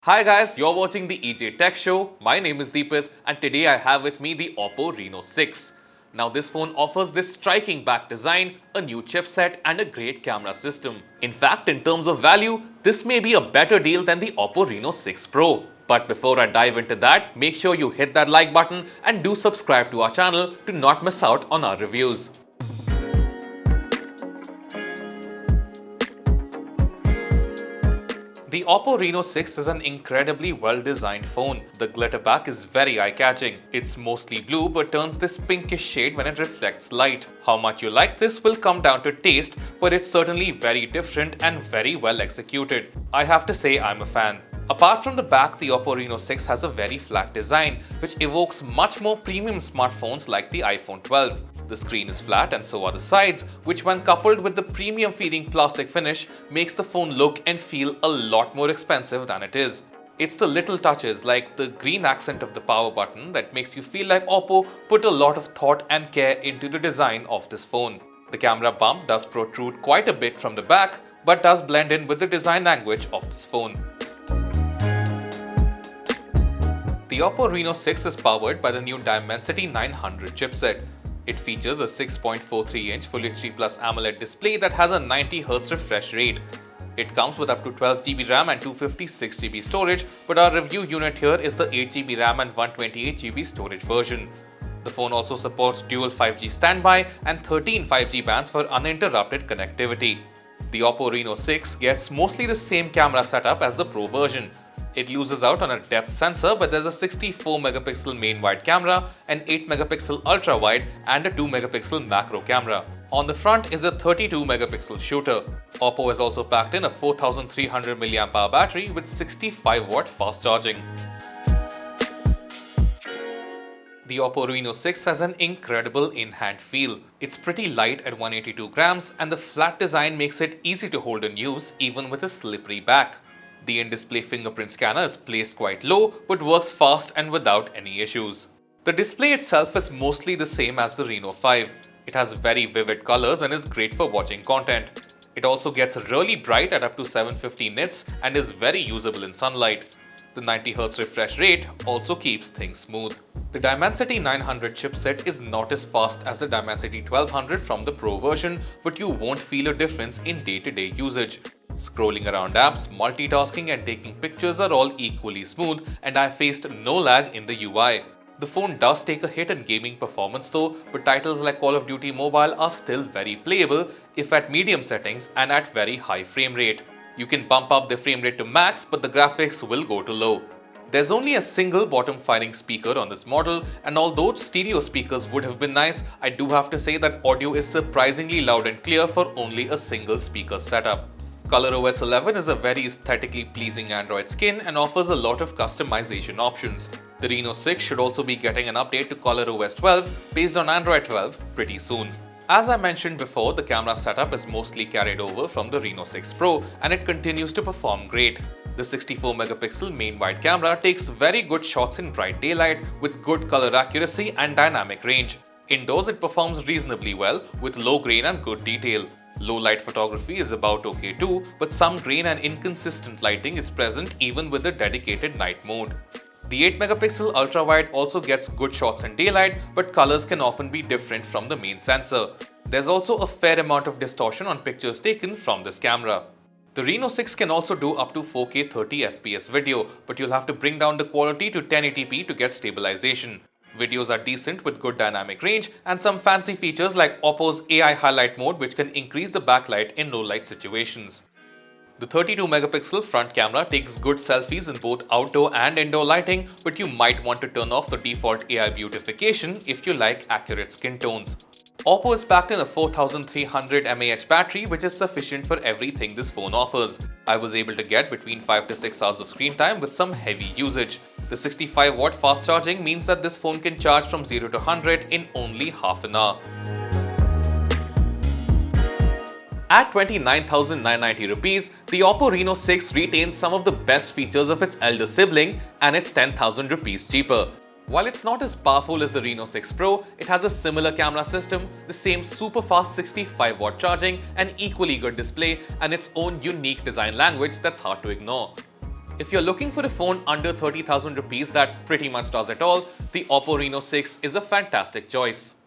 Hi guys, you're watching the EJ Tech Show. My name is Deepith and today I have with me the Oppo Reno 6. Now this phone offers this striking back design, a new chipset and a great camera system. In fact, in terms of value, this may be a better deal than the Oppo Reno 6 Pro. But before I dive into that, make sure you hit that like button and do subscribe to our channel to not miss out on our reviews. The Oppo Reno 6 is an incredibly well-designed phone. The glitter back is very eye-catching. It's mostly blue but turns this pinkish shade when it reflects light. How much you like this will come down to taste, but it's certainly very different and very well executed. I have to say I'm a fan. Apart from the back, the Oppo Reno 6 has a very flat design, which evokes much more premium smartphones like the iPhone 12. The screen is flat and so are the sides, which when coupled with the premium feeling plastic finish makes the phone look and feel a lot more expensive than it is. It's the little touches like the green accent of the power button that makes you feel like Oppo put a lot of thought and care into the design of this phone. The camera bump does protrude quite a bit from the back, but does blend in with the design language of this phone. The Oppo Reno 6 is powered by the new Dimensity 900 chipset. It features a 6.43-inch Full HD Plus AMOLED display that has a 90Hz refresh rate. It comes with up to 12GB RAM and 256GB storage, but our review unit here is the 8GB RAM and 128GB storage version. The phone also supports dual 5G standby and 13 5G bands for uninterrupted connectivity. The Oppo Reno 6 gets mostly the same camera setup as the Pro version. It loses out on a depth sensor, but there's a 64MP main wide camera, an 8MP ultra wide and a 2MP macro camera. On the front is a 32MP shooter. Oppo has also packed in a 4300mAh battery with 65W fast charging. The Oppo Reno 6 has an incredible in-hand feel. It's pretty light at 182 grams and the flat design makes it easy to hold and use even with a slippery back. The in-display fingerprint scanner is placed quite low but works fast and without any issues. The display itself is mostly the same as the Reno 5. It has very vivid colors and is great for watching content. It also gets really bright at up to 750 nits and is very usable in sunlight. The 90Hz refresh rate also keeps things smooth. The Dimensity 900 chipset is not as fast as the Dimensity 1200 from the Pro version, but you won't feel a difference in day-to-day usage. Scrolling around apps, multitasking and taking pictures are all equally smooth and I faced no lag in the UI. The phone does take a hit in gaming performance though, but titles like Call of Duty Mobile are still very playable if at medium settings and at very high frame rate. You can bump up the frame rate to max, but the graphics will go to low. There's only a single bottom-firing speaker on this model, and although stereo speakers would have been nice, I do have to say that audio is surprisingly loud and clear for only a single speaker setup. ColorOS 11 is a very aesthetically pleasing Android skin and offers a lot of customization options. The Reno 6 should also be getting an update to ColorOS 12 based on Android 12 pretty soon. As I mentioned before, the camera setup is mostly carried over from the Reno 6 Pro and it continues to perform great. The 64MP main wide camera takes very good shots in bright daylight with good color accuracy and dynamic range. Indoors it performs reasonably well with low grain and good detail. Low light photography is about okay too, but some grain and inconsistent lighting is present even with the dedicated night mode. The 8MP ultra wide also gets good shots in daylight, but colors can often be different from the main sensor. There's also a fair amount of distortion on pictures taken from this camera. The Reno 6 can also do up to 4K 30fps video, but you'll have to bring down the quality to 1080p to get stabilization. Videos are decent with good dynamic range and some fancy features like Oppo's AI highlight mode which can increase the backlight in low light situations. The 32MP front camera takes good selfies in both outdoor and indoor lighting, but you might want to turn off the default AI beautification if you like accurate skin tones. Oppo is packed in a 4300mAh battery which is sufficient for everything this phone offers. I was able to get between 5 to 6 hours of screen time with some heavy usage. The 65W fast charging means that this phone can charge from 0 to 100 in only half an hour. At 29,990 rupees, the Oppo Reno 6 retains some of the best features of its elder sibling and it's 10,000 rupees cheaper. While it's not as powerful as the Reno 6 Pro, it has a similar camera system, the same super fast 65W charging, an equally good display, and its own unique design language that's hard to ignore. If you're looking for a phone under 30,000 rupees that pretty much does it all, the Oppo Reno 6 is a fantastic choice.